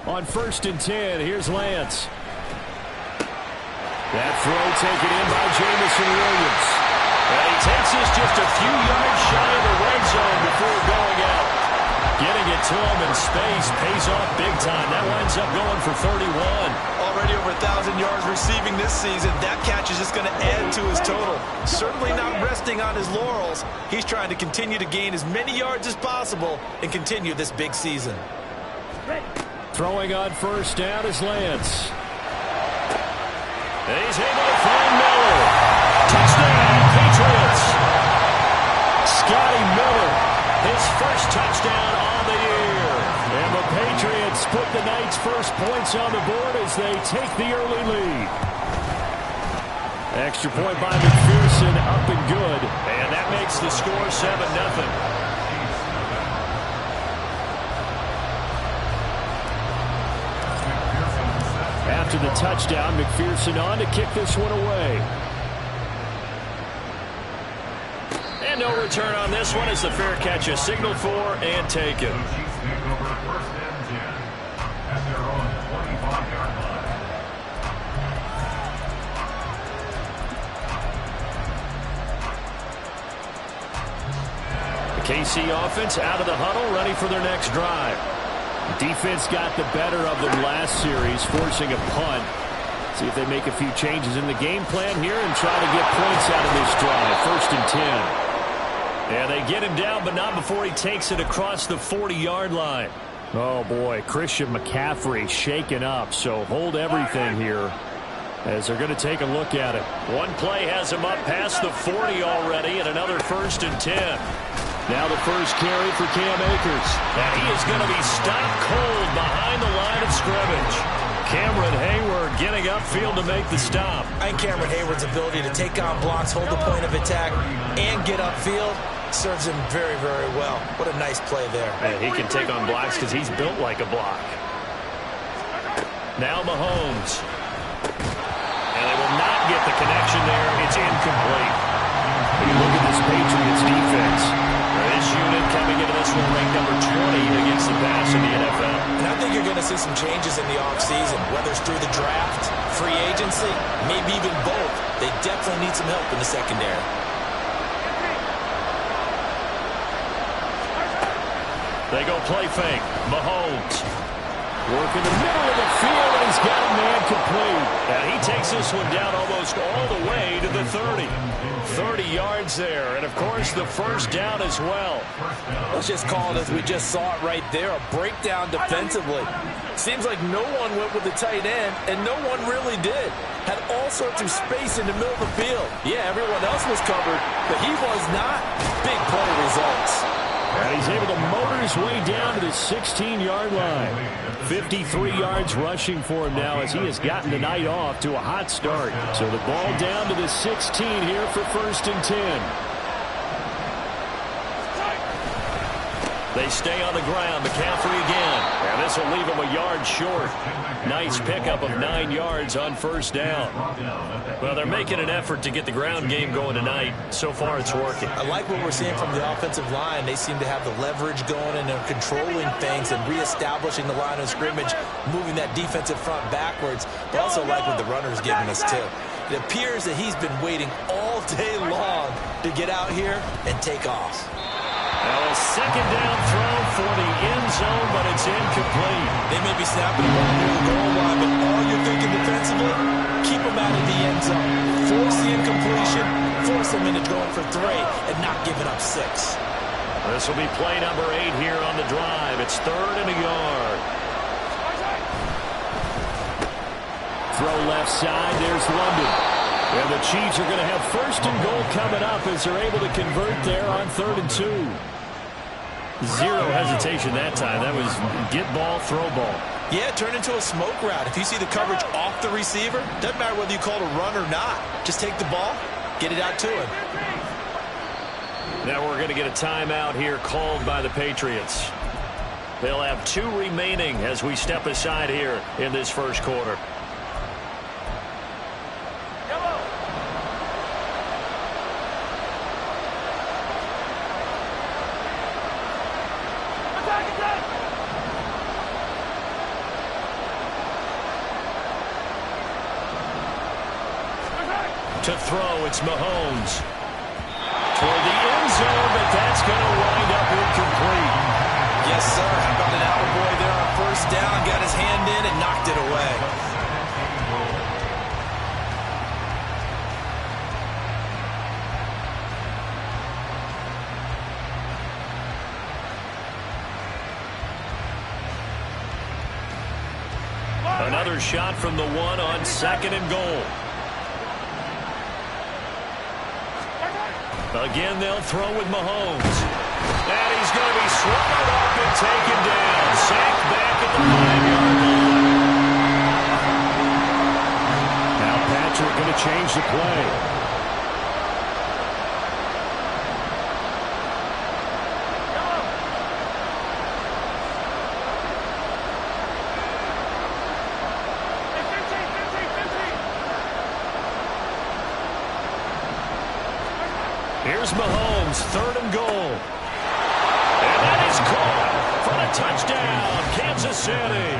On 1st and 10, here's Lance. That throw taken in by Jameson Williams. And he takes this just a few yards shy of the red zone before going out. Getting it to him in space pays off big time. That winds up going for 31. Already over 1,000 yards receiving this season. That catch is just going to add to his total. Certainly not resting on his laurels. He's trying to continue to gain as many yards as possible and continue this big season. Throwing on 1st down is Lance. And he's able to find Miller. Touchdown, Patriots. Scotty Miller, his first touchdown on the year. And the Patriots put the Knights' first points on the board as they take the early lead. Extra point by McPherson, up and good. And that makes the score 7-0. After the touchdown, McPherson on to kick this one away. And no return on this one as the fair catch is signaled for and taken. The KC offense out of the huddle, ready for their next drive. Defense got the better of them last series, forcing a punt. See if they make a few changes in the game plan here and try to get points out of this drive. 1st and 10. And they get him down, but not before he takes it across the 40-yard line. Oh, boy, Christian McCaffrey shaken up, so hold everything here as they're going to take a look at it. One play has him up past the 40 already, and another 1st and 10. Now the first carry for Cam Akers. And he is going to be stopped cold behind the line of scrimmage. Cameron Hayward getting upfield to make the stop. And Cameron Hayward's ability to take on blocks, hold the point of attack, and get upfield serves him very, very well. What a nice play there. And he can take on blocks because he's built like a block. Now Mahomes. And they will not get the connection there. It's incomplete. When you look at this Patriots defense, this unit coming into this one ranked number 20 against the pass in the NFL. And I think you're going to see some changes in the offseason, whether it's through the draft, free agency, maybe even both. They definitely need some help in the secondary. They go play fake. Mahomes. Work in the middle of the field, and he's got a man complete. And he takes this one down almost all the way to the 30. 30 yards there, and of course the first down as well. Let's just call it as we just saw it right there, a breakdown defensively. Seems like no one went with the tight end, and no one really did. Had all sorts of space in the middle of the field. Yeah, everyone else was covered, but he was not. Big play results. And he's able to motor his way down to the 16-yard line. 53 yards rushing for him now as he has gotten the night off to a hot start. So the ball down to the 16 here for 1st and 10. They stay on the ground. McCaffrey again. And this will leave him a yard short. Nice pickup of 9 yards on 1st down. Well, they're making an effort to get the ground game going tonight. So far, it's working. I like what we're seeing from the offensive line. They seem to have the leverage going, and they're controlling things and reestablishing the line of scrimmage, moving that defensive front backwards. But also like what the runner's giving us, too. It appears that he's been waiting all day long to get out here and take off. Well, a second down throw for the end zone, but it's incomplete. They may be snapping the ball near the goal line, but all you're thinking defensively, keep them out of the end zone. Force the incompletion, force them into going for 3, and not giving up 6. This will be play number 8 here on the drive. It's 3rd and a yard. Throw left side. There's London. And the Chiefs are going to have 1st and goal coming up as they're able to convert there on 3rd and 2. Zero hesitation that time. That was get ball, throw ball. Yeah, it turned into a smoke route. If you see the coverage off the receiver, doesn't matter whether you call it a run or not. Just take the ball, get it out to him. Now we're going to get a timeout here called by the Patriots. They'll have 2 remaining as we step aside here in this first quarter. To throw, it's Mahomes. Toward the end zone, but that's going to wind up incomplete. Yes, sir. How about an attaboy there on first down? Got his hand in and knocked it away. Another shot from the one on 2nd and goal. Again, they'll throw with Mahomes. And he's going to be swallowed up and taken down. Sacked back at the 5-yard line. Now Patrick going to change the play. Here's Mahomes, 3rd and goal. And that is caught for a touchdown, Kansas City.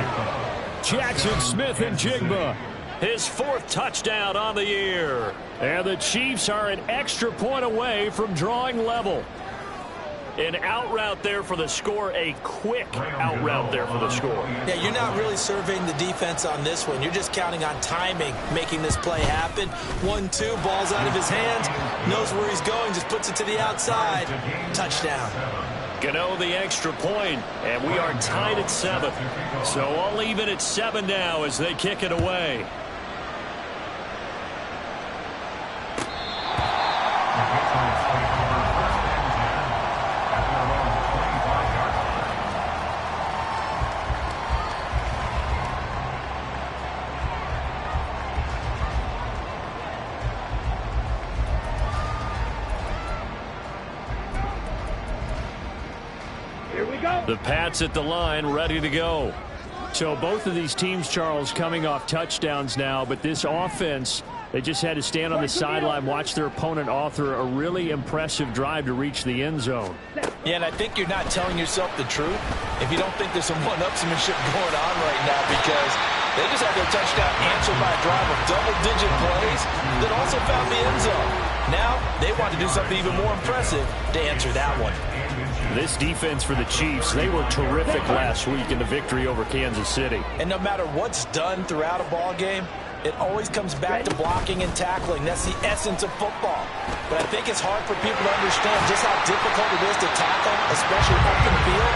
Jackson Smith-Njigba. His 4th touchdown on the year. And the Chiefs are an extra point away from drawing level. An out route there for the score, a quick out route there for the score. Yeah, you're not really surveying the defense on this one. You're just counting on timing, making this play happen. 1-2, ball's out of his hands, knows where he's going, just puts it to the outside. Touchdown. Gano the extra point, and we are tied at 7. So all even at 7 now as they kick it away. The Pats at the line, ready to go. So both of these teams, Charles, coming off touchdowns now, but this offense, they just had to stand on the sideline, watch their opponent author a really impressive drive to reach the end zone. Yeah, and I think you're not telling yourself the truth if you don't think there's some one-upsmanship going on right now, because they just had their touchdown answered by a drive of double-digit plays that also found the end zone. Now they want to do something even more impressive to answer that one. This defense for the Chiefs, they were terrific last week in the victory over Kansas City. And no matter what's done throughout a ball game, it always comes back to blocking and tackling. That's the essence of football. But I think it's hard for people to understand just how difficult it is to tackle, especially open field.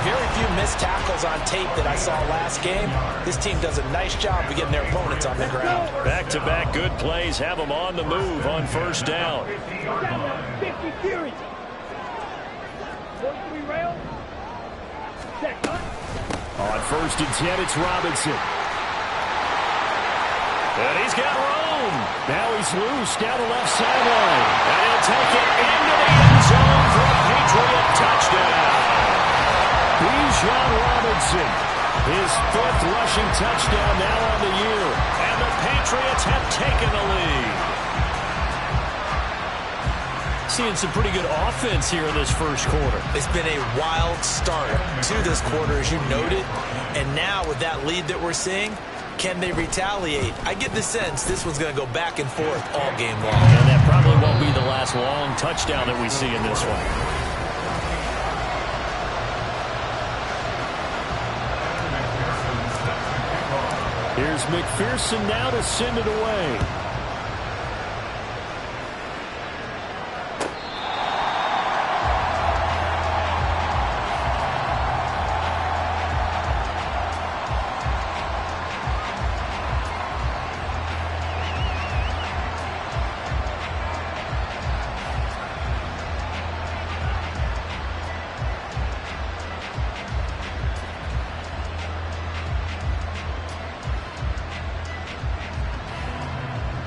Very few missed tackles on tape that I saw last game. This team does a nice job of getting their opponents on the ground. Back-to-back good plays have them on the move on first down. 50 Fury. 43 rail. Check, huh? On 1st and 10, it's Robinson. And he's got room. Now he's loose down the left sideline. And he'll take it into the end zone for a Patriot touchdown. Bijan Robinson, his 5th rushing touchdown now on the year. And the Patriots have taken the lead. Seeing some pretty good offense here in this first quarter. It's been a wild start to this quarter, as you noted. And now with that lead that we're seeing, can they retaliate? I get the sense this one's going to go back and forth all game long. And that probably won't be the last long touchdown that we see in this one. Here's McPherson now to send it away.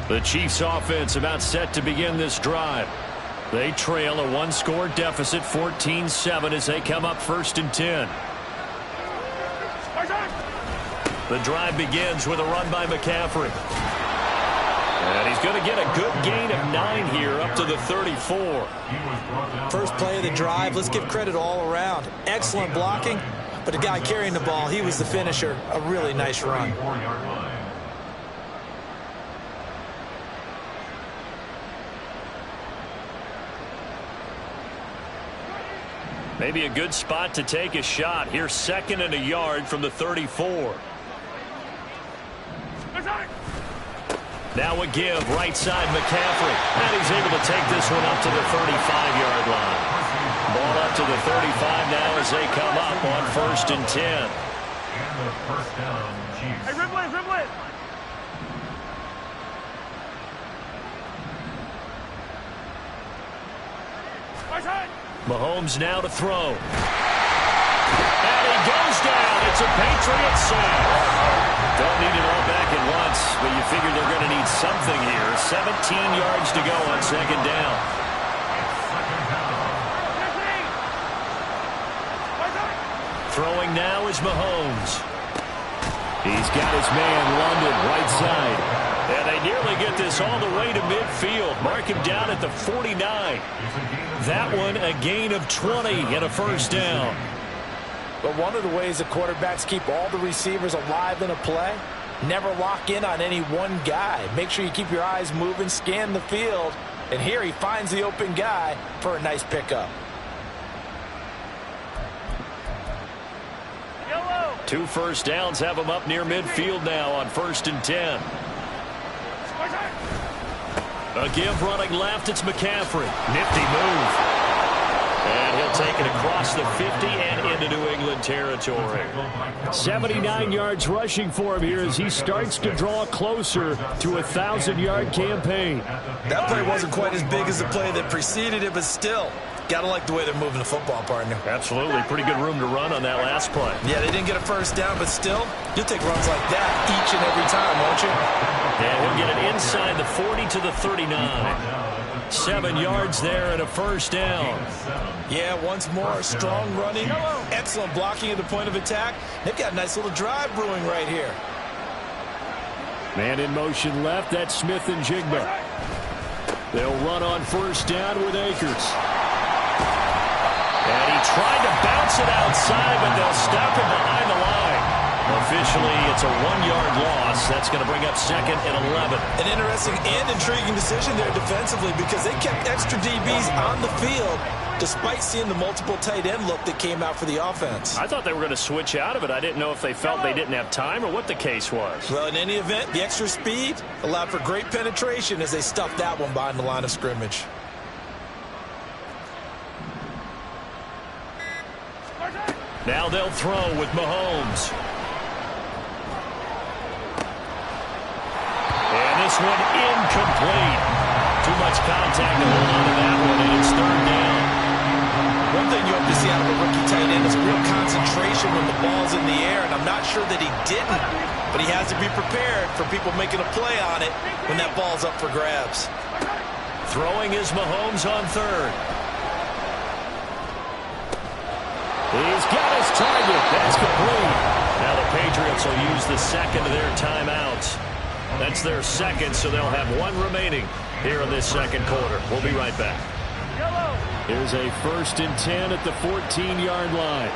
The Chiefs offense about set to begin this drive. They trail a 1-score deficit, 14-7, as they come up 1st and 10. The drive begins with a run by McCaffrey. And he's going to get a good gain of 9 here up to the 34. First play of the drive, let's give credit all around. Excellent blocking, but the guy carrying the ball, he was the finisher. A really nice run. Maybe a good spot to take a shot. Here's 2nd and a yard from the 34. Now a give, right side McCaffrey. And he's able to take this one up to the 35-yard line. Ball up to the 35 now as they come up on 1st and 10. Hey, Riblet! Mahomes now to throw. And he goes down. It's a Patriot sack. Don't need it all back at once, but you figure they're going to need something here. 17 yards to go on 2nd down. Throwing now is Mahomes. He's got his man London right side. And they nearly get this all the way to midfield. Mark him down at the 49. That one a gain of 20 and a 1st down. But one of the ways the quarterbacks keep all the receivers alive in a play, never lock in on any one guy. Make sure you keep your eyes moving, scan the field. And here he finds the open guy for a nice pickup. 2 first downs have him up near midfield now on 1st and 10. A give running left. It's McCaffrey. Nifty move. And he'll take it across the 50 and into New England territory. 79 yards rushing for him here as he starts to draw closer to a 1,000-yard campaign. That play wasn't quite as big as the play that preceded it, but still, gotta like the way they're moving the football, partner. Absolutely. Pretty good room to run on that last play. Yeah, they didn't get a 1st down, but still, you'll take runs like that each and every time, won't you? And he'll get it inside the 40 to the 39. 7 yards there and a 1st down. Yeah, once more, strong running, excellent blocking at the point of attack. They've got a nice little drive brewing right here. Man in motion left, that's Smith and Jigba. They'll run on 1st down with Akers. And he tried to bounce it outside, but they'll stop him behind the line. Officially, it's a 1-yard loss. That's going to bring up 2nd and 11. An interesting and intriguing decision there defensively because they kept extra DBs on the field despite seeing the multiple tight end look that came out for the offense. I thought they were going to switch out of it. I didn't know if they felt they didn't have time or what the case was. Well, in any event, the extra speed allowed for great penetration as they stuffed that one behind the line of scrimmage. Now they'll throw with Mahomes. And this one incomplete. Too much contact to hold on to that one, and it's 3rd down. One thing you hope to see out of a rookie tight end is real concentration when the ball's in the air, and I'm not sure that he didn't, but he has to be prepared for people making a play on it when that ball's up for grabs. Throwing is Mahomes on 3rd. He's got his target. That's complete. Now the Patriots will use the 2nd of their timeouts. That's their 2nd, so they'll have 1 remaining here in this 2nd quarter. We'll be right back. Here's a 1st and 10 at the 14-yard line.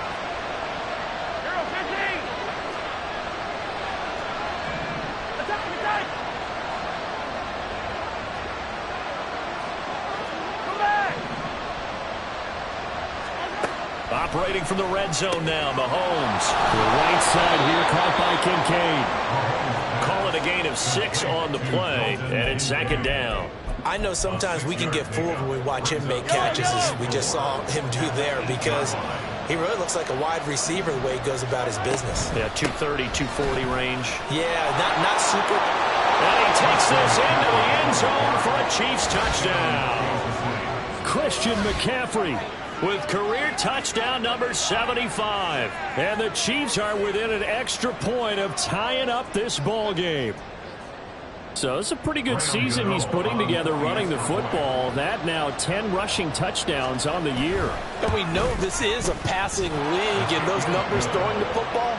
Operating from the red zone now, Mahomes. To the right side here, caught by Kincaid. Call it a gain of 6 on the play, and it's 2nd down. I know sometimes we can get fooled when we watch him make catches, as we just saw him do there, because he really looks like a wide receiver the way he goes about his business. Yeah, 230, 240 range. Yeah, not super. And he takes this into the end zone for a Chiefs touchdown. Christian McCaffrey with career touchdown number 75. And the Chiefs are within an extra point of tying up this ball game. So it's a pretty good season he's putting together running the football. That now 10 rushing touchdowns on the year. And we know this is a passing league, and those numbers throwing the football,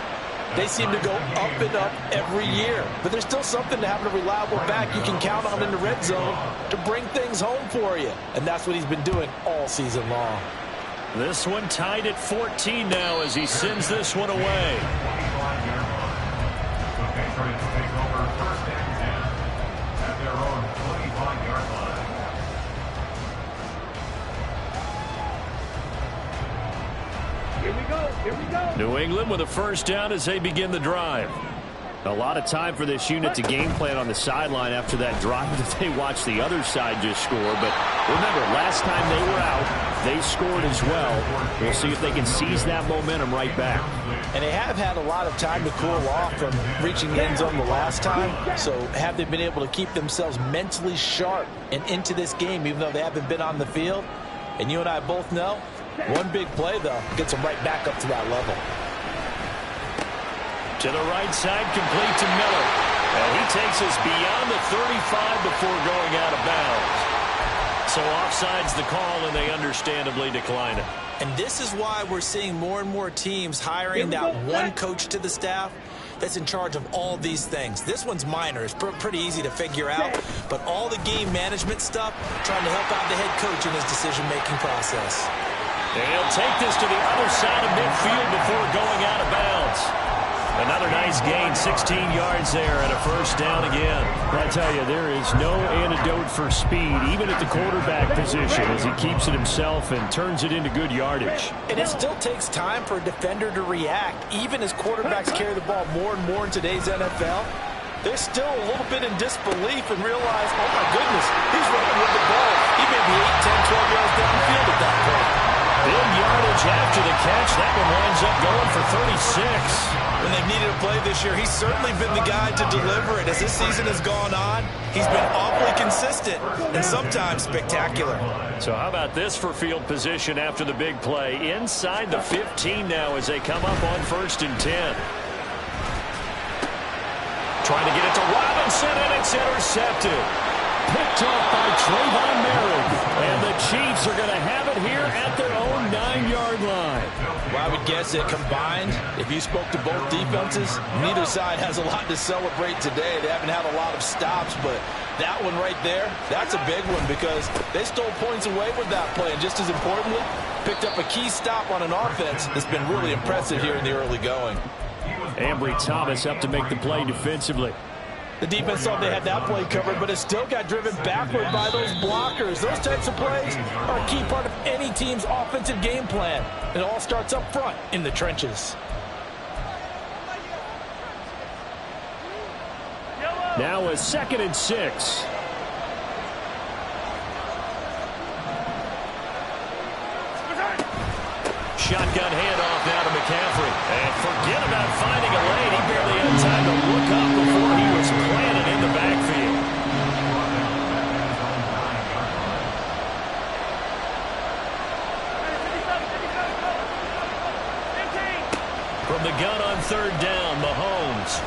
They seem to go up and up every year. But there's still something to having a reliable back you can count on in the red zone to bring things home for you. And that's what he's been doing all season long. This one tied at 14 now as he sends this one away. Here we go. New England with a first down as they begin the drive. A lot of time for this unit to game plan on the sideline after that drive that they watched the other side just score. But remember, last time they were out, they scored as well. We'll see if they can seize that momentum right back. And they have had a lot of time to cool off from reaching the end zone the last time. So have they been able to keep themselves mentally sharp and into this game, even though they haven't been on the field? And you and I both know, one big play, though, gets them right back up to that level. To the right side, complete to Miller. And he takes us beyond the 35 before going out of bounds. So offside's the call, and they understandably decline it. And this is why we're seeing more and more teams hiring that one coach to the staff that's in charge of all these things. This one's minor. It's pretty easy to figure out. But all the game management stuff, trying to help out the head coach in his decision-making process. And he'll take this to the other side of midfield before going out of bounds. Another nice gain, 16 yards there, and a first down again. I tell you, there is no antidote for speed, even at the quarterback position, as he keeps it himself and turns it into good yardage. And it still takes time for a defender to react. Even as quarterbacks carry the ball more and more in today's NFL, they're still a little bit in disbelief and realize, oh my goodness, he's running with the ball. He may be 8, 10, 12 yards downfield at that point. Big yardage after the catch. That one winds up going for 36. When they've needed a play this year, he's certainly been the guy to deliver it. As this season has gone on, he's been awfully consistent and sometimes spectacular. So how about this for field position after the big play? Inside the 15 now as they come up on 1st and 10. Trying to get it to Robinson, and it's intercepted. Picked off by Trayvon Merrick. And the Chiefs are going to have it here at their own 9-yard line. Well, I would guess that combined, if you spoke to both defenses, neither side has a lot to celebrate today. They haven't had a lot of stops, but that one right there, that's a big one because they stole points away with that play. And just as importantly, picked up a key stop on an offense that's been really impressive here in the early going. Ambry Thomas up to make the play defensively. The defense thought they had that play covered, but it still got driven backward by those blockers. Those types of plays are a key part of any team's offensive game plan. It all starts up front in the trenches. Now a 2nd and 6. Shotgun handoff now to McCaffrey. And forget about finding a lane. He barely had time to look up before he was planted in the backfield. From the gun on 3rd down, Mahomes.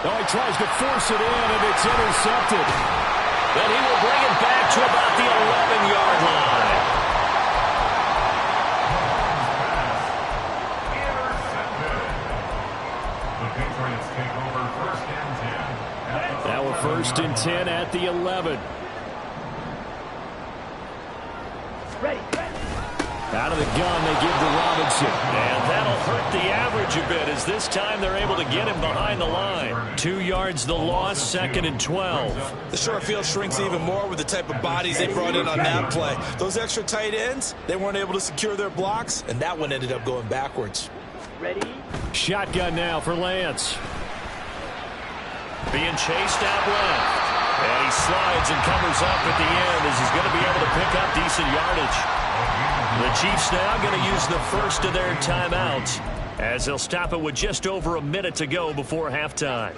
Oh, he tries to force it in, and it's intercepted. Then he will bring it back to about the 11-yard line. Now a 1st and 10 at the 11. Ready. Out of the gun, they give to Robinson. And that'll hurt the average a bit as this time they're able to get him behind the line. 2 yards the loss, 2nd and 12. The short field shrinks even more with the type of bodies they brought in on that play. Those extra tight ends, they weren't able to secure their blocks, and that one ended up going backwards. Ready. Shotgun now for Lance. Being chased out left. And he slides and covers up at the end as he's going to be able to pick up decent yardage. The Chiefs now going to use the first of their timeouts as they'll stop it with just over a minute to go before halftime.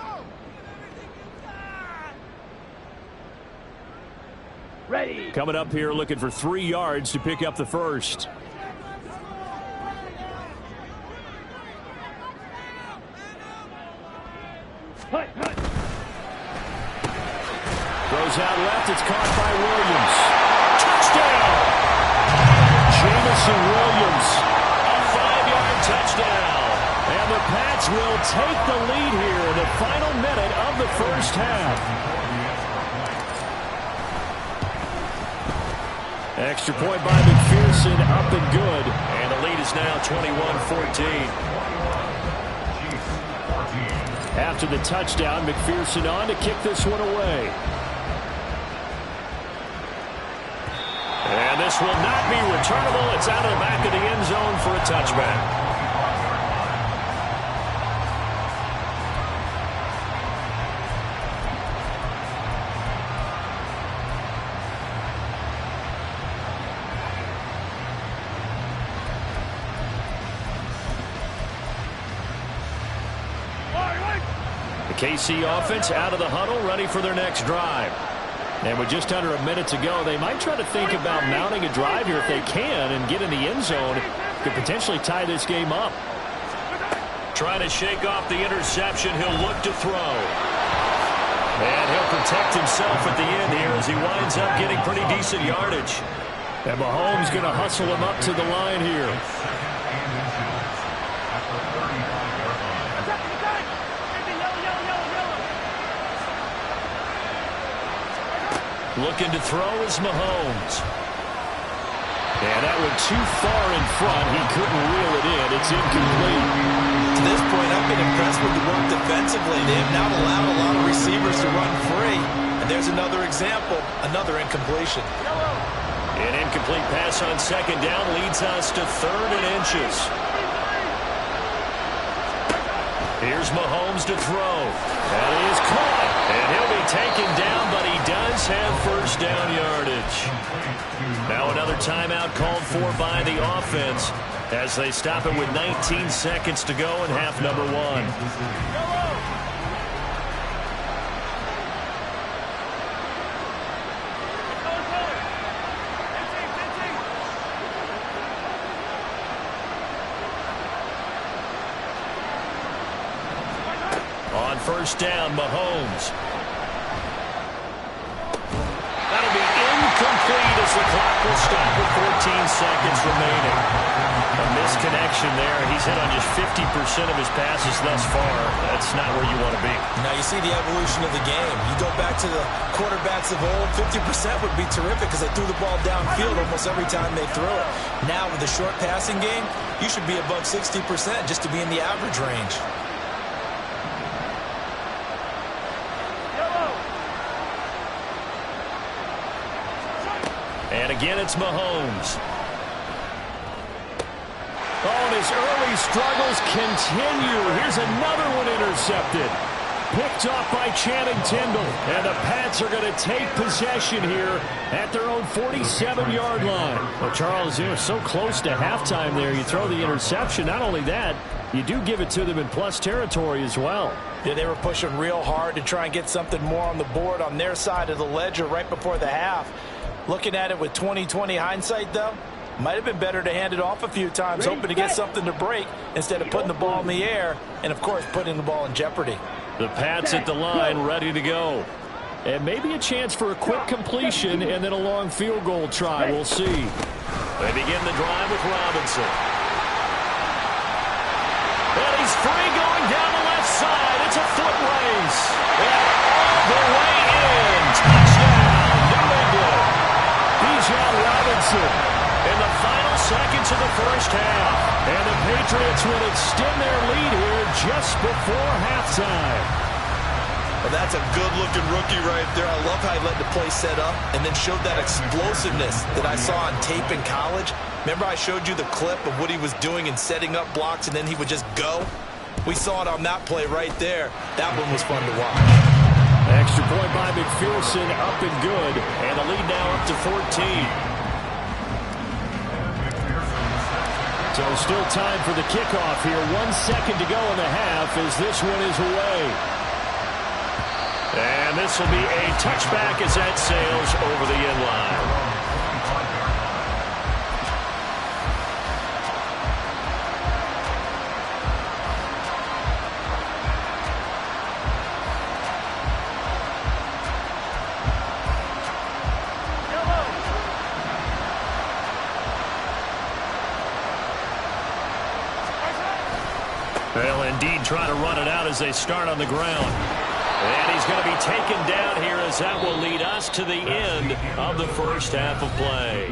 Ready. Coming up here looking for 3 yards to pick up the first. Hut, hut. Goes out left. It's caught by Williams. Touchdown! Jamison Williams. A 5-yard touchdown. Braves will take the lead here in the final minute of the first half. Extra point by McPherson, up and good. And the lead is now 21-14. After the touchdown, McPherson on to kick this one away. And this will not be returnable. It's out of the back of the end zone for a touchback. KC offense out of the huddle, ready for their next drive. And with just under a minute to go, they might try to think about mounting a drive here if they can and get in the end zone. Could potentially tie this game up. Trying to shake off the interception. He'll look to throw. And he'll protect himself at the end here as he winds up getting pretty decent yardage. And Mahomes going to hustle him up to the line here. Looking to throw is Mahomes. And that went too far in front. He couldn't reel it in. It's incomplete. To this point, I've been impressed with the work defensively. They have now allowed a lot of receivers to run free. And there's another example, another incompletion. An incomplete pass on second down leads us to 3rd and inches. Here's Mahomes to throw. That is caught. And he'll be taken down, but he does have first down yardage. Now another timeout called for by the offense as they stop it with 19 seconds to go in half number 1. First down, Mahomes. That'll be incomplete as the clock will stop with 14 seconds remaining. A misconnection there. He's hit on just 50% of his passes thus far. That's not where you want to be. Now you see the evolution of the game. You go back to the quarterbacks of old, 50% would be terrific because they threw the ball downfield almost every time they threw it. Now with the short passing game, you should be above 60% just to be in the average range. And again, it's Mahomes. Oh, and his early struggles continue. Here's another one intercepted. Picked off by Channing Tindall. And the Pats are going to take possession here at their own 47-yard line. Well, Charles, they were so close to halftime there. You throw the interception. Not only that, you do give it to them in plus territory as well. Yeah, they were pushing real hard to try and get something more on the board on their side of the ledger right before the half. Looking at it with 20/20 hindsight, though, might have been better to hand it off a few times, hoping to get something to break instead of putting the ball in the air and, of course, putting the ball in jeopardy. The Pats at the line ready to go. And maybe a chance for a quick completion and then a long field goal try. We'll see. They begin the drive with Robinson. And he's free going down the left side. It's a foot race. And all the way in. Touchdown, New England. Bijan Robinson in the final seconds of the first half. And the Patriots will extend their lead here just before halftime. Well, that's a good-looking rookie right there. I love how he let the play set up and then showed that explosiveness that I saw on tape in college. Remember I showed you the clip of what he was doing and setting up blocks, and then he would just go? We saw it on that play right there. That one was fun to watch. Extra point by McPherson, up and good. And the lead now up to 14. So still time for the kickoff here. 1 second to go in the half as this one is away. And this will be a touchback as that sails over the end line. They'll indeed try to run it out as they start on the ground. And he's going to be taken down here as that will lead us to the end of the first half of play.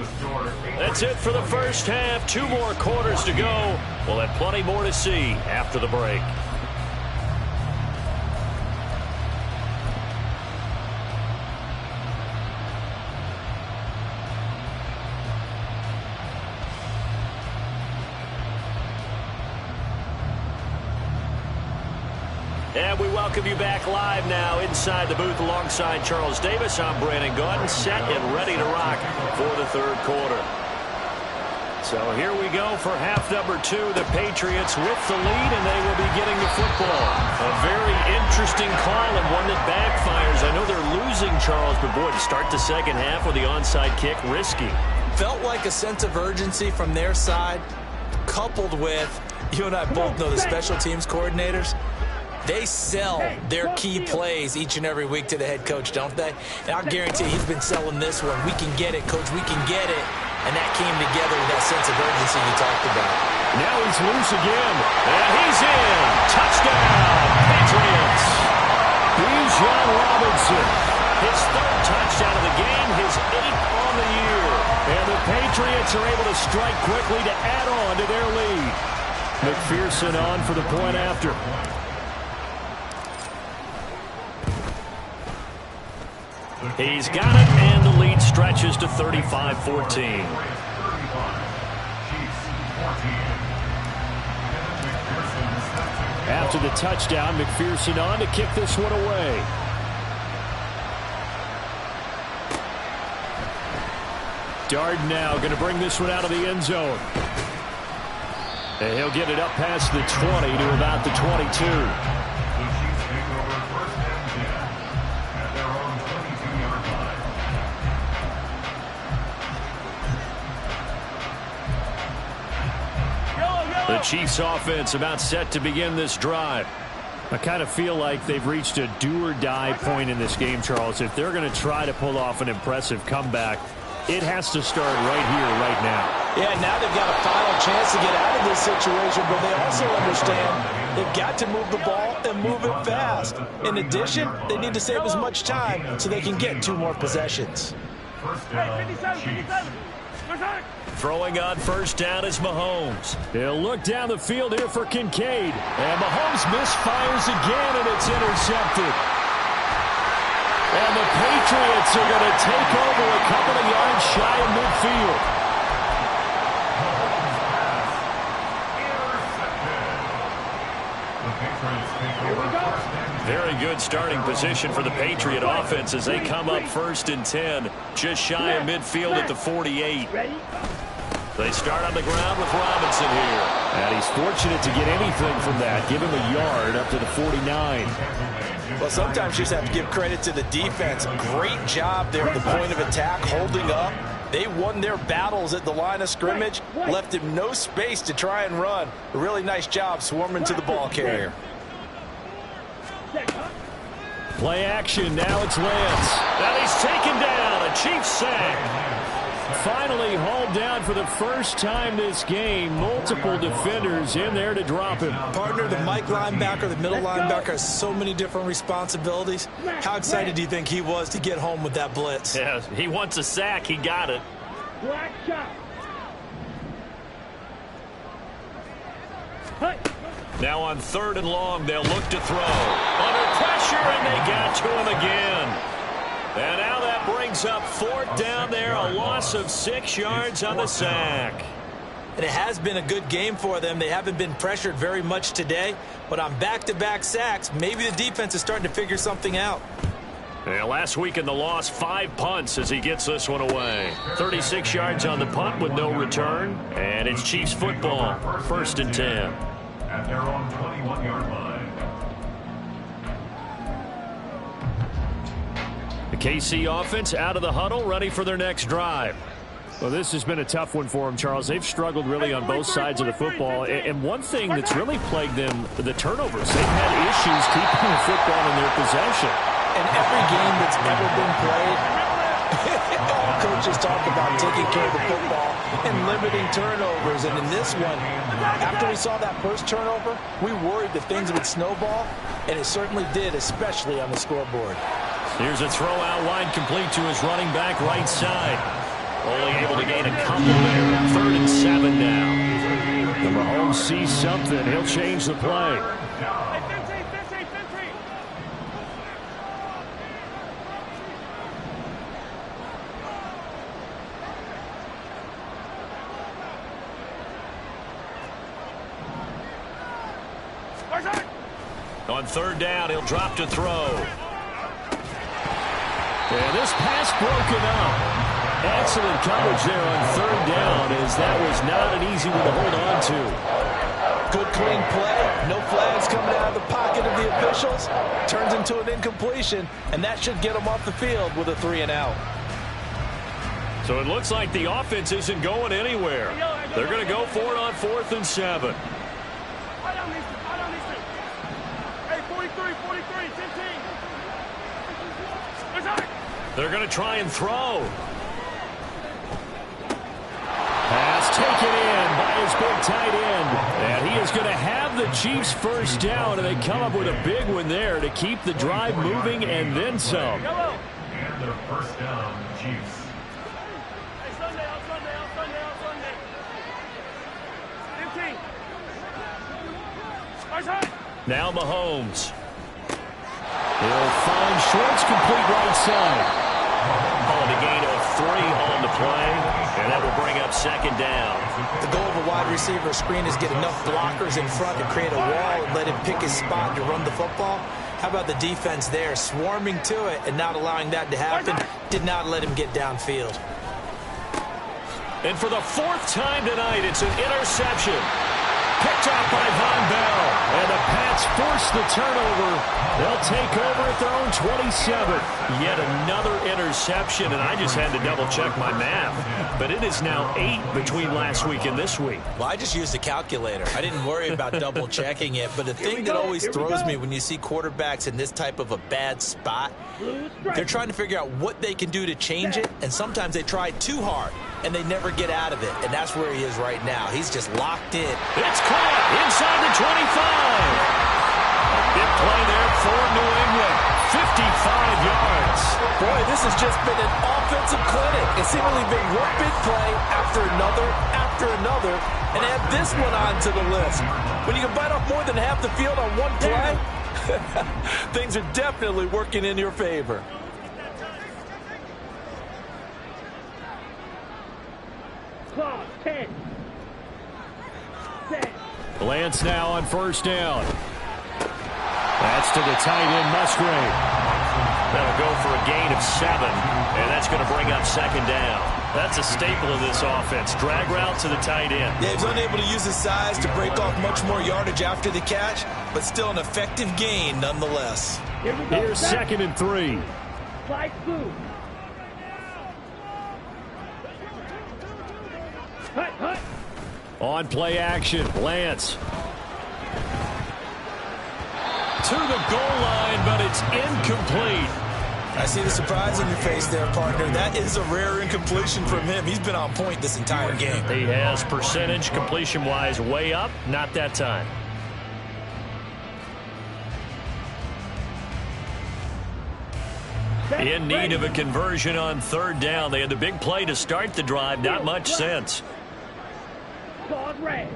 That's it for the first half. 2 more quarters to go. We'll have plenty more to see after the break. And we welcome you back live now inside the booth alongside Charles Davis. I'm Brandon Gaudin, set and ready to rock for the third quarter. So here we go for half number 2. The Patriots with the lead, and they will be getting the football. A very interesting call and one that backfires. I know they're losing, Charles, but boy, to start the second half with the onside kick, risky. Felt like a sense of urgency from their side, coupled with, you and I both know the special teams coordinators. They sell their key plays each and every week to the head coach, don't they? And I guarantee he's been selling this one. We can get it, coach. We can get it. And that came together with that sense of urgency you talked about. Now he's loose again. And he's in. Touchdown, Patriots. Bijan Robinson. His 3rd touchdown of the game, his 8th on the year. And the Patriots are able to strike quickly to add on to their lead. McPherson on for the point after. He's got it, and the lead stretches to 35-14. After the touchdown, McPherson on to kick this one away. Darden now going to bring this one out of the end zone. And he'll get it up past the 20 to about the 22. The Chiefs offense about set to begin this drive. I kind of feel like they've reached a do-or-die point in this game, Charles. If they're going to try to pull off an impressive comeback, it has to start right here, right now. Yeah, now they've got a final chance to get out of this situation, but they also understand they've got to move the ball and move it fast. In addition, they need to save as much time so they can get 2 more possessions. Throwing on first down is Mahomes. He'll look down the field here for Kincaid. And Mahomes misfires again, and it's intercepted. And the Patriots are going to take over a couple of yards shy of midfield. Very good starting position for the Patriot offense as they come up 1st and 10, just shy of midfield at the 48. They start on the ground with Robinson here. And he's fortunate to get anything from that. Give him a yard up to the 49. Well, sometimes you just have to give credit to the defense. Great job there at the point of attack, holding up. They won their battles at the line of scrimmage, left him no space to try and run. A really nice job swarming to the ball carrier. Play action, now it's Lance. And he's taken down, a Chiefs sack. Finally hauled down for the first time this game. Multiple defenders in there to drop him. Partner, the Mike linebacker, the middle linebacker has so many different responsibilities. How excited do you think he was to get home with that blitz? Yeah, he wants a sack. He got it. Black shot. Now on 3rd and long, they'll look to throw. Under pressure, and they got to him again. And now that brings up 4th down there, a loss of 6 yards on the sack. And it has been a good game for them. They haven't been pressured very much today, but on back-to-back sacks, maybe the defense is starting to figure something out. Yeah, last week in the loss, 5 punts as he gets this one away. 36 yards on the punt with no return, and it's Chiefs football, 1st and 10. At their own 21-yard line. The KC offense out of the huddle, ready for their next drive. Well, this has been a tough one for them, Charles. They've struggled really on both sides of the football. And one thing that's really plagued them, the turnovers. They've had issues keeping the football in their possession. And every game that's ever been played, all coaches talk about taking care of the football and limiting turnovers. And in this one, after we saw that first turnover, we worried that things would snowball, and it certainly did, especially on the scoreboard. Here's a throw out wide, complete to his running back right side. Only able to gain a couple there. 3rd and 7 now. And Mahomes sees something. He'll change the play. On 3rd down, he'll drop to throw. And this pass broken up. Excellent coverage there on 3rd down, as that was not an easy one to hold on to. Good clean play. No flags coming out of the pocket of the officials. Turns into an incompletion, and that should get them off the field with a 3 and out. So it looks like the offense isn't going anywhere. They're going to go for it on 4th and 7. They're going to try and throw. Pass taken in by his big tight end. And he is going to have the Chiefs first down, and they come up with a big one there to keep the drive moving and then some. And their first down, Chiefs. Now Mahomes. He'll find Schwartz, complete right side. Calling a gain of 3 on the play, and that will bring up 2nd down. The goal of a wide receiver screen is get enough blockers in front to create a wall and let him pick his spot to run the football. How about the defense there, swarming to it and not allowing that to happen? Did not let him get downfield. And for the 4th time tonight, it's an interception. Picked off by Von Bell. And the Pats force the turnover. They'll take over at their own 27. Yet another interception, and I just had to double-check my math. But it is now 8 between last week and this week. Well, I just used a calculator. I didn't worry about double-checking it. But the thing that always throws me when you see quarterbacks in this type of a bad spot, they're trying to figure out what they can do to change it, and sometimes they try too hard, and they never get out of it. And that's where he is right now. He's just locked in. It's caught inside the 25. Big play there for New England. 55 yards. Boy, this has just been an offensive clinic. It's seemingly been one big play after another, and add this one onto the list. When you can bite off more than half the field on one play, things are definitely working in your favor. Clock, 10. 10. Lance now on 1st down. That's to the tight end, Musgrave. That'll go for a gain of 7, and that's going to bring up 2nd down. That's a staple of this offense. Drag route to the tight end. Yeah, he's unable to use his size to break off much more yardage after the catch, but still an effective gain nonetheless. Here we go. Here's 2nd and 3. Flag blue. Hut, hut. On play action, Lance. To the goal line, but it's incomplete. I see the surprise on your face there, partner. That is a rare incompletion from him. He's been on point this entire game. He has percentage completion-wise way up. Not that time. In need of a conversion on 3rd down. They had the big play to start the drive. Not much sense. Clock red.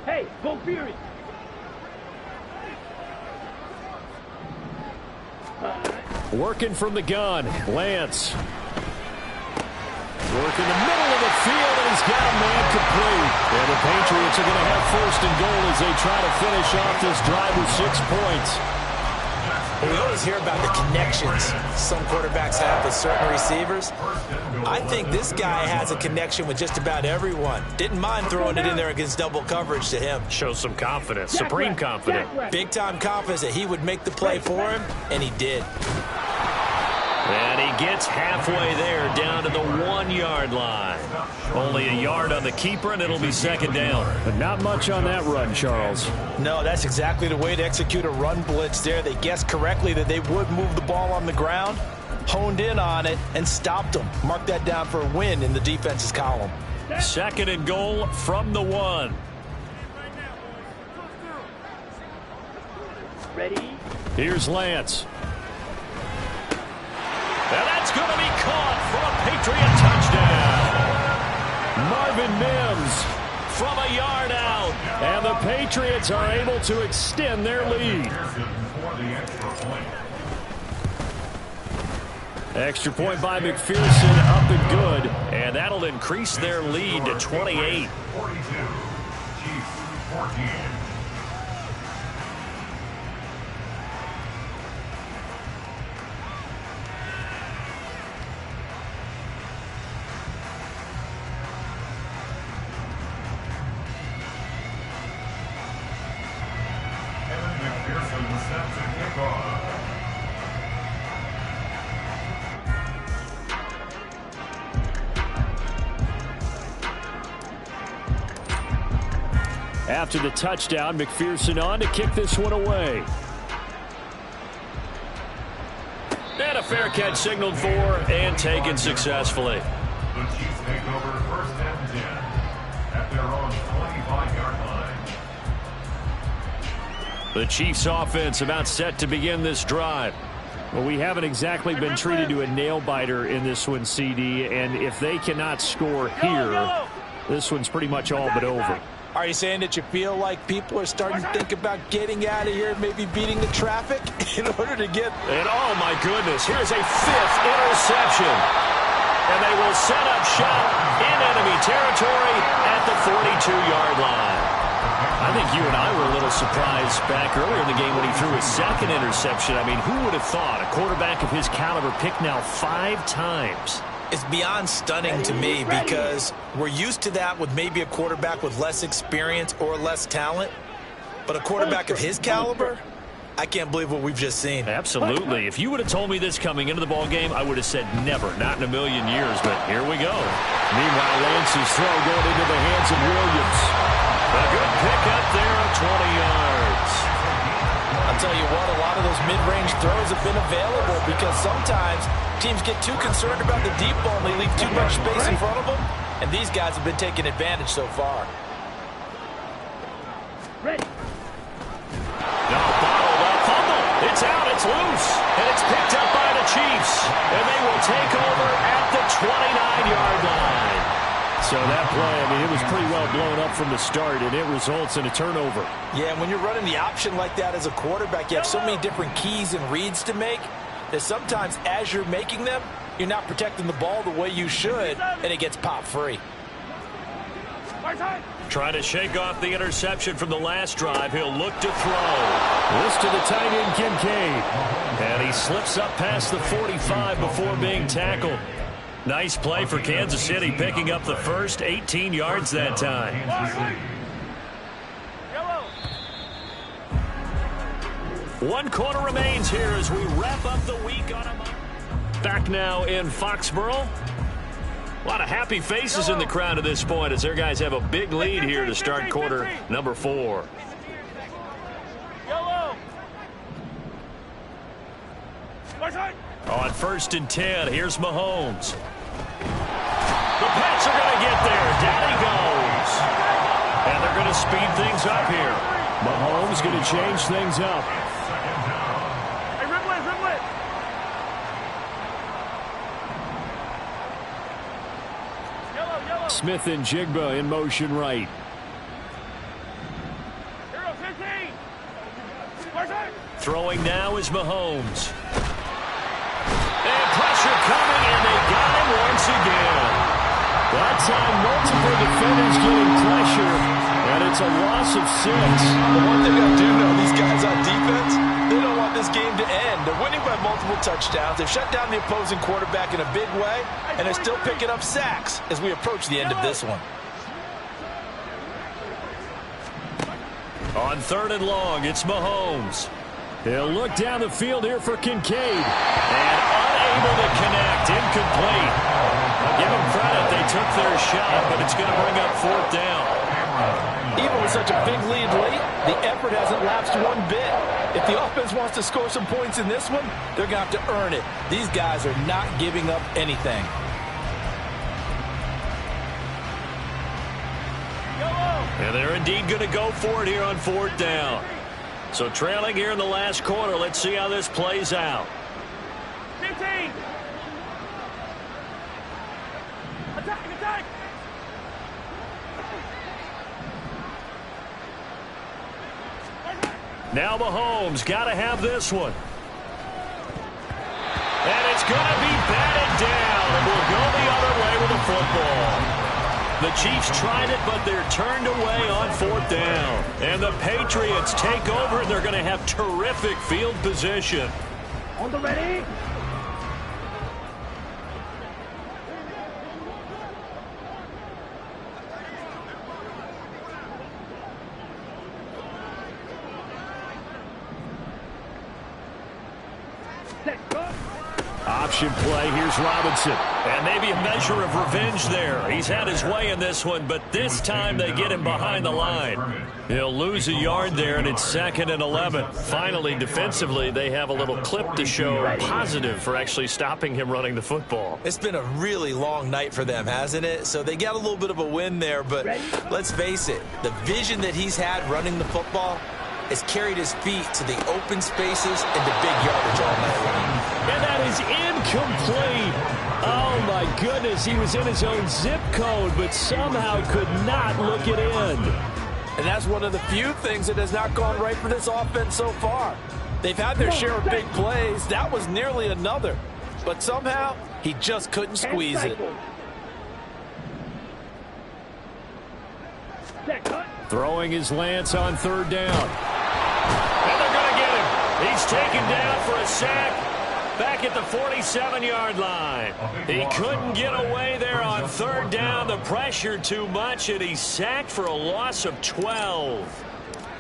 Hey, go Fury. Working from the gun, Lance. Work in the middle of the field, and he's got a man complete. And the Patriots are going to have 1st and goal as they try to finish off this drive with 6 points. We always hear about the connections some quarterbacks have with certain receivers. I think this guy has a connection with just about everyone. Didn't mind throwing it in there against double coverage to him. Shows some confidence, supreme confidence. Big-time confidence that he would make the play for him, and he did. And he gets halfway there, down to the 1-yard line. Only a yard on the keeper, and it'll be 2nd down. But not much on that run, Charles. No, that's exactly the way to execute a run blitz there. They guessed correctly that they would move the ball on the ground, honed in on it and stopped them. Mark that down for a win in the defense's column. 2nd and goal from the 1. Ready? Here's Lance. And that's going to be caught for a Patriot touchdown. Marvin Mims From a yard out. and the Patriots are able to extend their lead. For the extra point. Extra point by McPherson, up and good. And that'll increase their lead to 28. 42. Chiefs 14. Kevin McPherson set to kick off. After the touchdown, McPherson on to kick this one away. And a fair catch signaled for and taken successfully. The Chiefs take over 1st and 10 at their own 25-yard line. The Chiefs offense about set to begin this drive. Well, we haven't exactly been treated to a nail-biter in this one, CD, and if they cannot score here, this one's pretty much all but over. Are you saying that you feel like people are starting to think about getting out of here, maybe beating the traffic in order to get... And oh my goodness, here's a 5th interception. And they will set up shop in enemy territory at the 42-yard line. I think you and I were a little surprised back earlier in the game when he threw his 2nd interception. I mean, who would have thought a quarterback of his caliber picked now 5 times? It's beyond stunning to me because we're used to that with maybe a quarterback with less experience or less talent. But a quarterback of his caliber, I can't believe what we've just seen. Absolutely. If you would have told me this coming into the ball game, I would have said never, not in a million years. But here we go. Meanwhile, Lance's throw going into the hands of Williams. A good pickup there of 20 yards. I'll tell you what, a lot of those mid-range throws have been available because sometimes teams get too concerned about the deep ball and they leave too much space in front of them. And these guys have been taking advantage so far. Ready? No, bottled up fumble. It's out, it's loose. And it's picked up by the Chiefs. And they will take over at the 29-yard line. So that play, I mean, it was pretty well blown up from the start, and it results in a turnover. Yeah, and when you're running the option like that as a quarterback, you have so many different keys and reads to make that sometimes as you're making them, you're not protecting the ball the way you should, and it gets popped free. Trying to shake off the interception from the last drive. He'll look to throw. This to the tight end, Kincaid. And he slips up past the 45 before being tackled. Nice play for Kansas City, picking up the first 18 yards that time. 1 quarter remains here as we wrap up the week on a... Back now in Foxborough. A lot of happy faces in the crowd at this point as their guys have a big lead here to start quarter number 4. On 1st and 10, here's Mahomes. The Pats are going to get there. Down he goes. And they're going to speed things up here. Mahomes going to change things up. Smith and Jigba in motion right. Throwing now is Mahomes. And pressure coming, and they got him once again. That time, multiple defenders getting pressure, and it's a loss of 6. The one thing I do know, these guys on defense, they don't want this game to end. They're winning by multiple touchdowns. They've shut down the opposing quarterback in a big way, and they're still picking up sacks as we approach the end of this one. On 3rd and long, it's Mahomes. He'll look down the field here for Kincaid. And unable to connect, incomplete. I'll give them credit, they took their shot, but it's going to bring up 4th down. Even with such a big lead late, the effort hasn't lapsed one bit. If the offense wants to score some points in this one, they're going to have to earn it. These guys are not giving up anything. And they're indeed going to go for it here on 4th down. So trailing here in the last quarter. Let's see how this plays out. 15. Attack, attack. Now Mahomes got to have this one. And it's going to be batted down. And we'll go the other way with the football. The Chiefs tried it, but they're turned away on 4th down. And the Patriots take over, and they're going to have terrific field position. On the ready. Option play. Here's Robinson. And maybe a measure of revenge there. He's had his way in this one, but this time they get him behind the line. He'll lose a yard there, and it's 2nd and 11. Finally, defensively, they have a little clip to show positive for actually stopping him running the football. It's been a really long night for them, hasn't it? So they got a little bit of a win there, but let's face it, the vision that he's had running the football has carried his feet to the open spaces and the big yardage all night long. And that is incomplete. Oh, my goodness. He was in his own zip code, but somehow could not look it in. And that's one of the few things that has not gone right for this offense so far. They've had their share of big plays. That was nearly another. But somehow, he just couldn't squeeze it. Throwing his Lance on 3rd down. And they're going to get him. He's taken down for a sack. Back at the 47-yard line. He couldn't get away there on 3rd down. The pressure too much, and he's sacked for a loss of 12.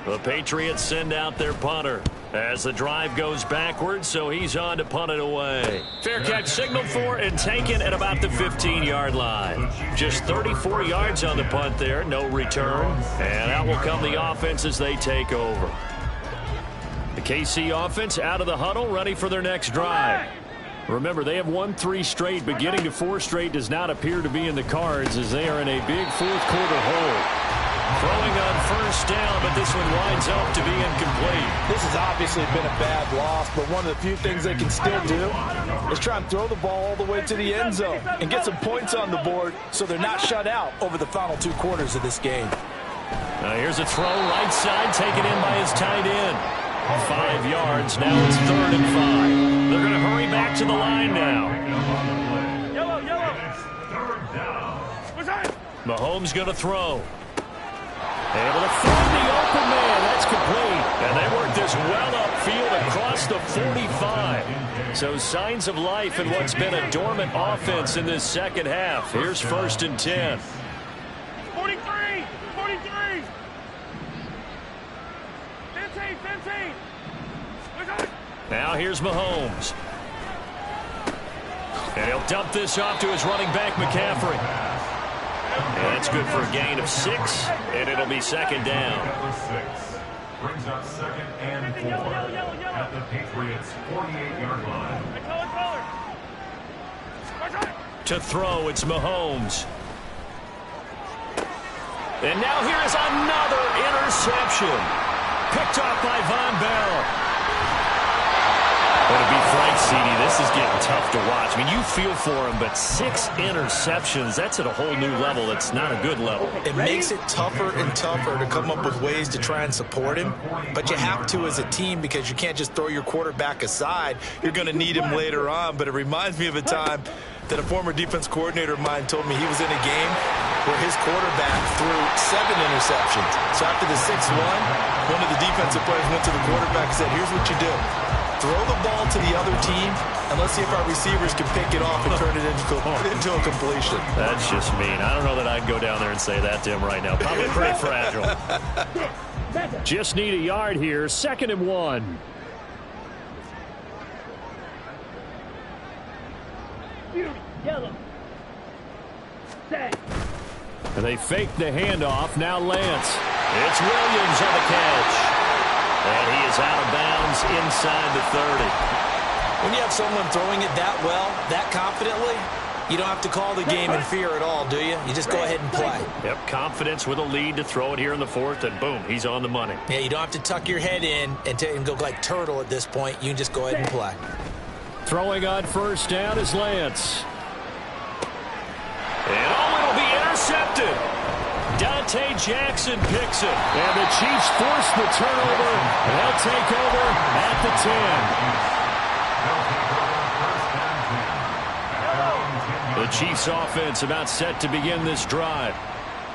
The Patriots send out their punter as the drive goes backwards, so he's on to punt it away. Fair catch signaled for and taken at about the 15-yard line. Just 34 yards on the punt there, no return. And out will come the offense as they take over. The KC offense out of the huddle, ready for their next drive. Remember, they have won 3 straight, but getting to 4 straight does not appear to be in the cards as they are in a big 4th quarter hole. Throwing on 1st down, but this one winds up to be incomplete. This has obviously been a bad loss, but one of the few things they can still do is try and throw the ball all the way to the end zone and get some points on the board so they're not shut out over the final 2 quarters of this game. Now here's a throw right side, taken in by his tight end. 5 yards. Now it's 3rd and 5. They're going to hurry back to the line now. Yellow. Mahomes going to throw. Able to find the open man. That's complete. And they work this well upfield across the 45. So signs of life in what's been a dormant offense in this second half. Here's 1st and 10. 43. 15. Now here's Mahomes. And he'll dump this off to his running back, McCaffrey. And that's good for a gain of 6, and it'll be 2nd down. Brings up 2nd and 4 at the Patriots' 48-yard line. To throw, it's Mahomes. And now here is another interception. Picked off by Von Bell. But to be frank, CD, this is getting tough to watch. I mean, you feel for him, but 6 interceptions, that's at a whole new level. It's not a good level. It makes it tougher and tougher to come up with ways to try and support him, but you have to as a team because you can't just throw your quarterback aside. You're going to need him later on, but it reminds me of a time that a former defense coordinator of mine told me he was in a game where his quarterback threw 7 interceptions. So after the 6th one of the defensive players went to the quarterback and said, here's what you do. Throw the ball to the other team, and let's see if our receivers can pick it off and turn it into a completion. That's just mean. I don't know that I'd go down there and say that to him right now. Probably pretty fragile. Just need a yard here. 2nd and 1. Yellow. Set. And they fake the handoff. Now Lance. It's Williams on the catch. And he is out of bounds inside the 30. When you have someone throwing it that well, that confidently, you don't have to call the game in fear at all, do you? You just go ahead and play. Yep, confidence with a lead to throw it here in the fourth, and boom, he's on the money. Yeah, you don't have to tuck your head in and go like turtle at this point. You can just go ahead and play. Throwing on first down is Lance. And it'll be intercepted. Dante Jackson picks it. And the Chiefs force the turnover. They'll take over at the 10. The Chiefs offense about set to begin this drive.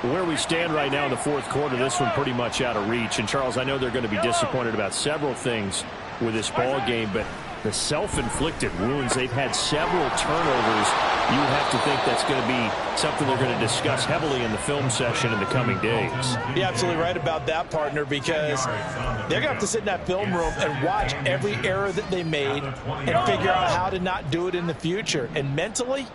Where we stand right now in the fourth quarter, this one pretty much out of reach. And, Charles, I know they're going to be disappointed about several things with this ball game, but the self-inflicted wounds, they've had several turnovers. You have to think that's going to be something they're going to discuss heavily in the film session in the coming days. You're absolutely right about that, partner, because they're going to have to sit in that film room and watch every error that they made and figure out how to not do it in the future. And mentally,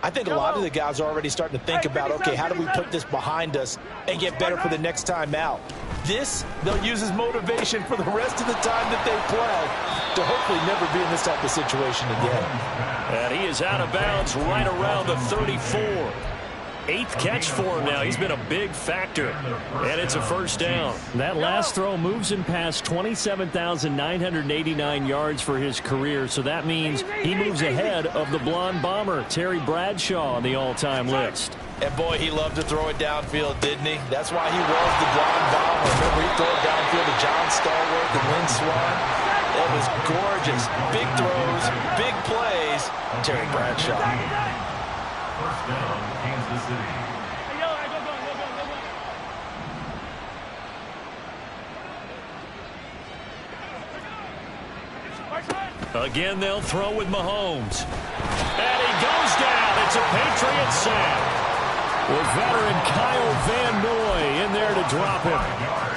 I think a lot of the guys are already starting to think about, okay, how do we put this behind us and get better for the next time out? This, they'll use as motivation for the rest of the time that they play to hopefully never be in this type of situation again. And he is out of bounds right around the 34. Eighth catch for him now. He's been a big factor. And it's a first down. That last throw moves him past 27,989 yards for his career. So that means he moves ahead of the blonde bomber, Terry Bradshaw, on the all-time list. And, boy, he loved to throw it downfield, didn't he? That's why he was the blonde bomber. Remember, he threw it downfield to John Stallworth and Lynn Swann. It was gorgeous. Big throws, big plays. Terry Bradshaw. First down, Kansas City. Again, they'll throw with Mahomes. And he goes down. It's a Patriot sack. With veteran Kyle Van Noy in there to drop him.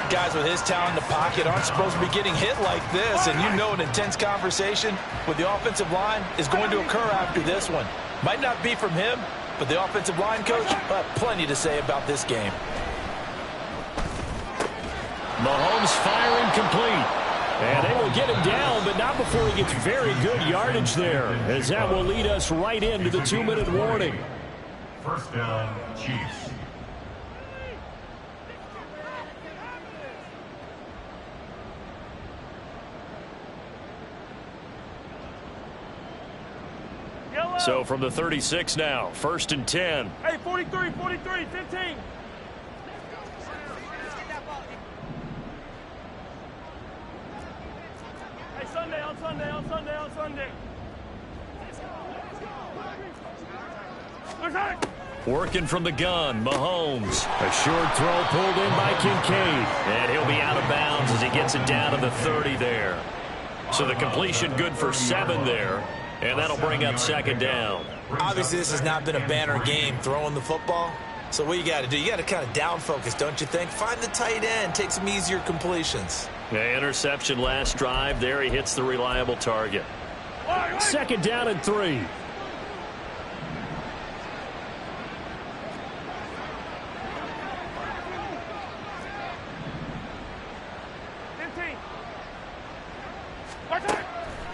Guys with his talent in the pocket aren't supposed to be getting hit like this, and you know an intense conversation with the offensive line is going to occur after this one. Might not be from him, but the offensive line coach have plenty to say about this game. Mahomes firing complete. And they will get him down, but not before he gets very good yardage there, as that will lead us right into the 2-minute warning. First down, Chiefs. So from the 36 now, first and 10. Hey, 43, 43, 15. Hey, Sunday, on Sunday, on Sunday, on Sunday. Working from the gun, Mahomes. A short throw pulled in by Kincaid. And he'll be out of bounds as he gets it down to the 30 there. So the completion good for 7 there. And that'll bring up second down. Obviously, this has not been a banner game throwing the football. So what you got to do, you got to kind of down focus, don't you think? Find the tight end, take some easier completions. Yeah, interception last drive. There he hits the reliable target. Second down and 3.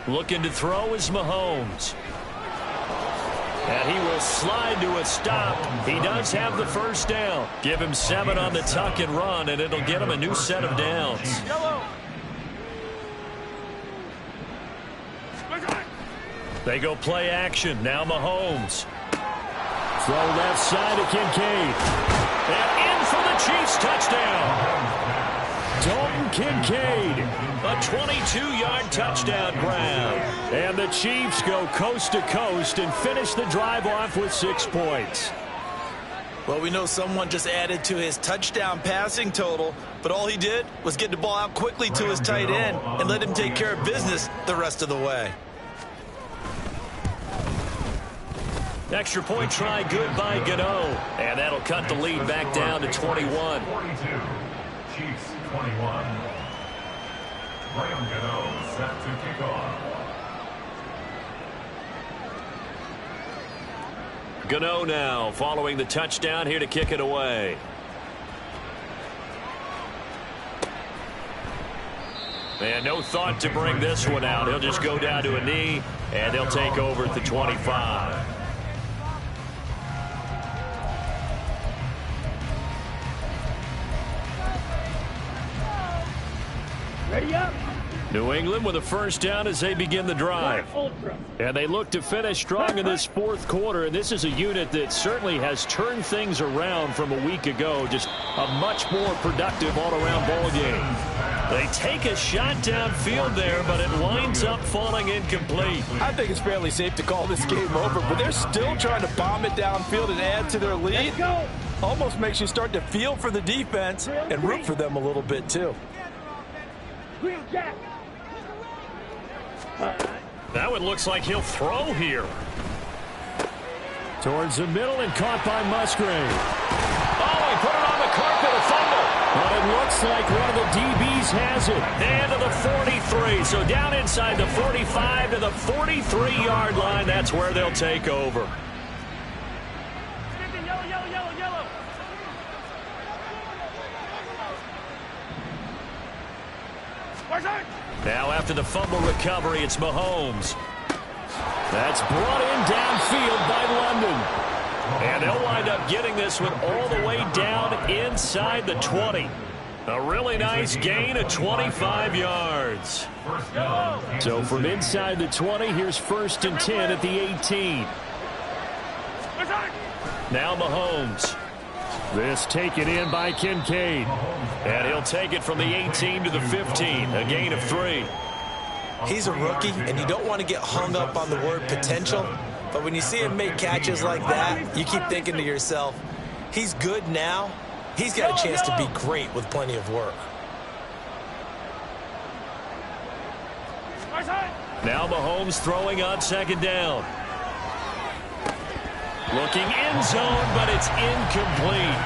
Looking to throw is Mahomes. And he will slide to a stop. He does have the first down. Give him 7 on the tuck and run, and it'll get him a new set of downs. They go play action. Now Mahomes. Throw left side to Kincaid. And in for the Chiefs touchdown. Dalton Kincaid. A 22-yard touchdown grab. And the Chiefs go coast to coast and finish the drive off with 6 points. Well, we know someone just added to his touchdown passing total, but all he did was get the ball out quickly to his tight end and let him take care of business the rest of the way. Extra point try good by Gano. And that'll cut the lead back down to 21. 42. Chiefs 21. Graham Gano set to kick off. Gano now following the touchdown here to kick it away. And no thought to bring this one out. He'll just go down to a knee, and they'll take over at the 25. Ready up. New England with a first down as they begin the drive. And they look to finish strong in this fourth quarter. And this is a unit that certainly has turned things around from a week ago. Just a much more productive all-around ball game. They take a shot downfield there, but it winds up falling incomplete. I think it's fairly safe to call this game over, but they're still trying to bomb it downfield and add to their lead. Almost makes you start to feel for the defense and root for them a little bit, too. That one looks like he'll throw here. Towards the middle and caught by Musgrave. Oh, he put it on the carpet, a fumble. But it looks like one of the DBs has it. And to the 43, so down inside the 45 to the 43-yard line. That's where they'll take over. Yellow, yellow, yellow, yellow. Now after the fumble recovery, it's Mahomes. That's brought in downfield by London. And they'll wind up getting this one all the way down inside the 20. A really nice gain of 25 yards. So from inside the 20, here's 1st and 10 at the 18. Now Mahomes. This taken in by Kincaid. And he'll take it from the 18 to the 15. A gain of 3. He's a rookie, and you don't want to get hung up on the word potential. But when you see him make catches like that, you keep thinking to yourself, he's good now. He's got a chance to be great with plenty of work. Now Mahomes throwing on 2nd down. Looking end zone, but it's incomplete.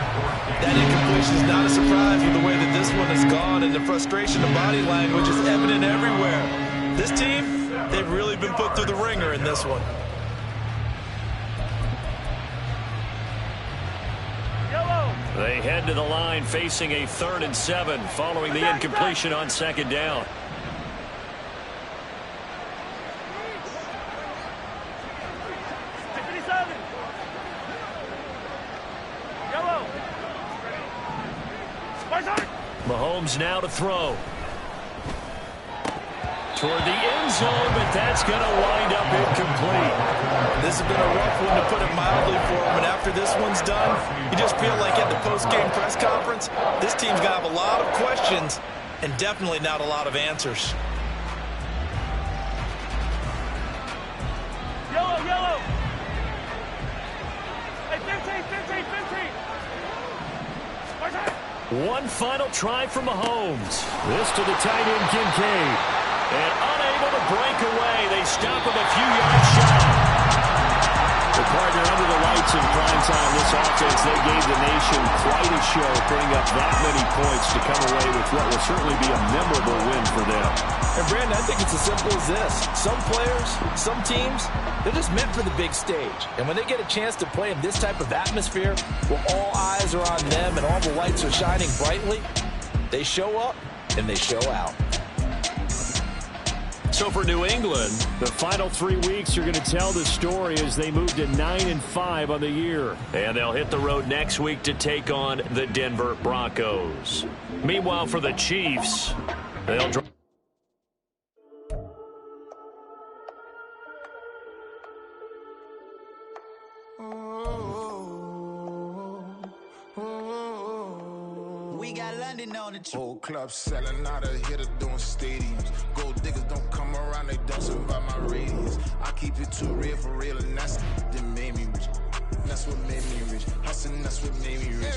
That incompletion is not a surprise with the way that this one has gone, and the frustration of body language is evident everywhere. This team, they've really been put through the ringer in this one. They head to the line facing a 3rd and 7 following the incompletion on 2nd down. Mahomes now to throw. Toward the end zone, but that's going to wind up incomplete. This has been a rough one, to put it mildly, for him. And after this one's done, you just feel like at the post-game press conference, this team's going to have a lot of questions and definitely not a lot of answers. Yellow, yellow. Hey, 15, 15, 15. One final try for Mahomes. This to the tight end, Kincaid. And unable to break away. They stop him a few yards shy. The partner under the lights in prime time. This offense, they gave the nation quite a show, putting up that many points to come away with what will certainly be a memorable win for them. And Brandon, I think it's as simple as this. Some players, some teams, they're just meant for the big stage. And when they get a chance to play in this type of atmosphere, where all eyes are on them and all the lights are shining brightly, they show up and they show out. So for New England, the final 3 weeks are going to tell the story as they move to 9-5 on the year. And they'll hit the road next week to take on the Denver Broncos. Meanwhile, for the Chiefs, they'll draw. We got London on the Whole club selling out of here to doing stadiums. Gold diggers don't come around, they don't survive my radius. I keep it too real for real, and that's that made me rich. That's what made me rich. Hustling, that's what made me rich.